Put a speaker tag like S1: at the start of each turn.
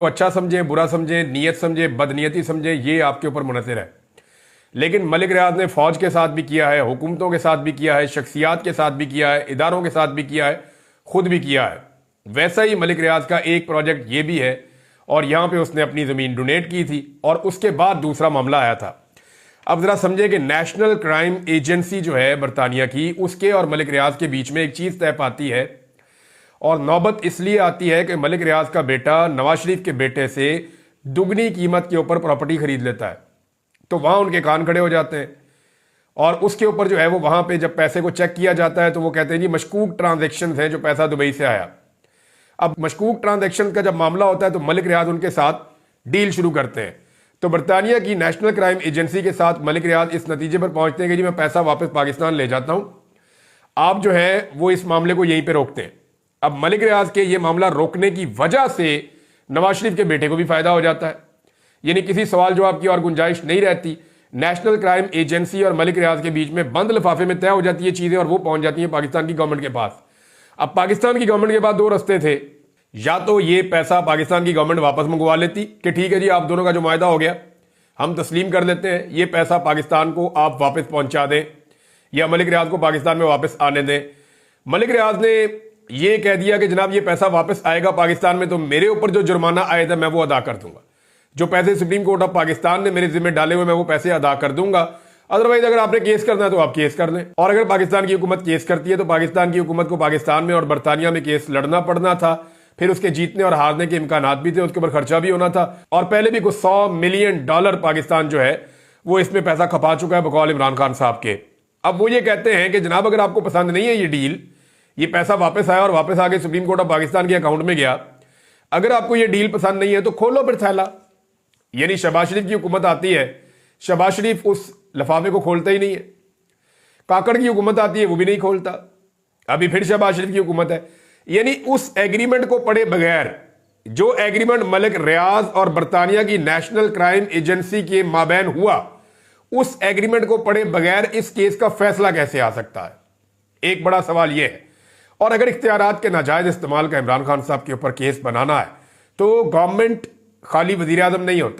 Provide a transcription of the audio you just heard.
S1: को अच्छा समझें, बुरा समझें, नीयत समझें, बदनीयती समझें, ये आपके ऊपर मुनहसर है। लेकिन मलिक रियाज ने फौज के साथ भी किया है, हुकूमतों के साथ भी किया है, शख्सियात के साथ भी किया है, इदारों के साथ भी किया है, खुद भी किया है। वैसा ही मलिक रियाज का एक प्रोजेक्ट ये भी है, और यहां पे उसने अपनी ज़मीन डोनेट की थी और उसके बाद दूसरा मामला आया था। अब ज़रा समझे कि नेशनल क्राइम एजेंसी जो है बरतानिया की, उसके और मलिक रियाज के बीच में एक चीज़ तय पाती है, और नौबत इसलिए आती है कि मलिक रियाज का बेटा नवाज शरीफ के बेटे से दुगनी कीमत के ऊपर प्रॉपर्टी खरीद लेता है। तो वहां उनके कान खड़े हो जाते हैं, और उसके ऊपर जो है वो वहां पे जब पैसे को चेक किया जाता है तो वो कहते हैं जी मशकूक ट्रांजैक्शन हैं, जो पैसा दुबई से आया। अब मशकूक ट्रांजैक्शन का जब मामला होता है तो मलिक रियाज उनके साथ डील शुरू करते हैं। तो बरतानिया की नेशनल क्राइम एजेंसी के साथ मलिक रियाज इस नतीजे पर पहुंचते हैं कि जी मैं पैसा वापस पाकिस्तान ले जाता हूं, आप जो है वो इस मामले को यहीं पे रोकते हैं। अब मलिक रियाज के ये मामला रोकने की वजह से नवाज शरीफ के बेटे को भी फायदा हो जाता है, यानी किसी सवाल जवाब की और गुंजाइश नहीं रहती। नेशनल क्राइम एजेंसी और मलिक रियाज के बीच में बंद लिफाफे में तय हो जाती है चीजें, और वो पहुंच जाती है पाकिस्तान की गवर्नमेंट के पास। अब पाकिस्तान की गवर्नमेंट के पास दो रास्ते थे, या तो ये पैसा पाकिस्तान की गवर्नमेंट वापस मंगवा लेती कि ठीक है जी आप दोनों का जो मायदा हो गया हम तस्लीम कर लेते हैं, ये पैसा पाकिस्तान को आप वापस पहुंचा दें, या मलिक रियाज को पाकिस्तान में वापस आने दें। मलिक रियाज ने ये कह दिया कि जनाब ये पैसा वापस आएगा पाकिस्तान में तो मेरे ऊपर जो जुर्माना आया था मैं वो अदा कर दूंगा, जो पैसे सुप्रीम कोर्ट ऑफ पाकिस्तान ने मेरे जिम्मे डाले हुए मैं वो पैसे अदा कर दूंगा। अदरवाइज अगर आपने केस करना है तो आप केस कर लें, और अगर पाकिस्तान की हुकूमत केस करती है तो पाकिस्तान की हुकूमत को पाकिस्तान में और बरतानिया में केस लड़ना पड़ना था, फिर उसके जीतने और हारने के इम्कानात भी थे, उसके ऊपर खर्चा भी होना था, और पहले भी कुछ $100 मिलियन पाकिस्तान जो है वो इसमें पैसा खपा चुका है बकौल इमरान खान साहब के। अब वो ये कहते हैं कि जनाब अगर आपको पसंद नहीं है ये डील, ये पैसा वापस आया और वापस आके सुप्रीम कोर्ट ऑफ पाकिस्तान के अकाउंट में गया, अगर आपको ये डील पसंद नहीं है तो खोलो फिर थैला। यानी शहबाज शरीफ की हुकूमत आती है, शहबाज शरीफ उस लिफाफे को खोलता ही नहीं है। काकड़ की हुकूमत आती है, वो भी नहीं खोलता। अभी फिर शहबाज शरीफ की हुकूमत है, यानी उस एग्रीमेंट को पढ़े बगैर, जो एग्रीमेंट मलिक रियाज और बरतानिया की नेशनल क्राइम एजेंसी के माबैन हुआ, उस एग्रीमेंट को पढ़े बगैर इस केस का फैसला कैसे आ सकता है? एक बड़ा सवाल यह है। और अगर इख्तियारात के नाजायज इस्तेमाल का इमरान खान साहब के ऊपर केस बनाना है तो गवर्नमेंट खाली वजीर आजम नहीं होता।